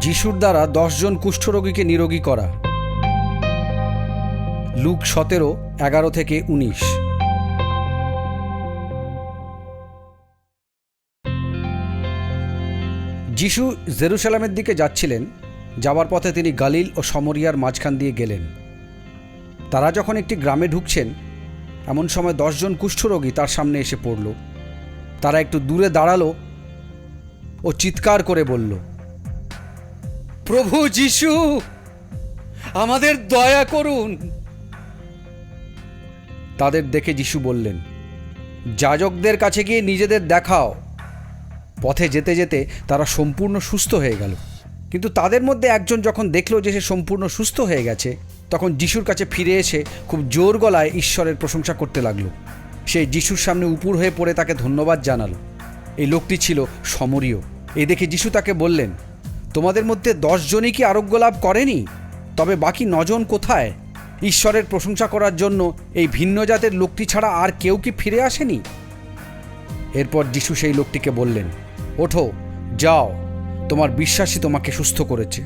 যিশুর দ্বারা 10 জন কুষ্ঠরোগীকে নিরোগী করা। লুক 17:11-19। যিশু জেরুসালেমের দিকে যাচ্ছিলেন। যাওয়ার পথে তিনি গালিল ও সমরিয়ার মাঝখান দিয়ে গেলেন। তারা যখন একটি গ্রামে ঢুকছেন, এমন সময় 10 জন কুষ্ঠরোগী তার সামনে এসে পড়ল। তারা একটু দূরে দাঁড়ালো ও চিৎকার করে বলল, প্রভু যিশু, আমাদের দয়া করুন। তাদের দেখে যিশু বললেন, যাজকদের কাছে গিয়ে নিজেদের দেখাও। পথে যেতে যেতে তারা সম্পূর্ণ সুস্থ হয়ে গেল। কিন্তু তাদের মধ্যে একজন যখন দেখল যে সে সম্পূর্ণ সুস্থ হয়ে গেছে, তখন যিশুর কাছে ফিরে এসে খুব জোর গলায় ঈশ্বরের প্রশংসা করতে লাগলো। সে যিশুর সামনে উপুড় হয়ে পড়ে তাকে ধন্যবাদ জানালো। এই লোকটি ছিল সমরীয়। এই দেখে যিশু তাকে বললেন, তোমাদের মধ্যে 10 জনই কি আরোগ্য লাভ করেনি? তবে বাকি 9 জন কোথায়? ঈশ্বরের প্রশংসা করার জন্য এই ভিন্ন জাতের লোকটি ছাড়া আর কেউ কি ফিরে আসেনি? এরপর যিশু সেই লোকটিকে বললেন, ওঠো, যাও, তোমার বিশ্বাসই তোমাকে সুস্থ করেছে।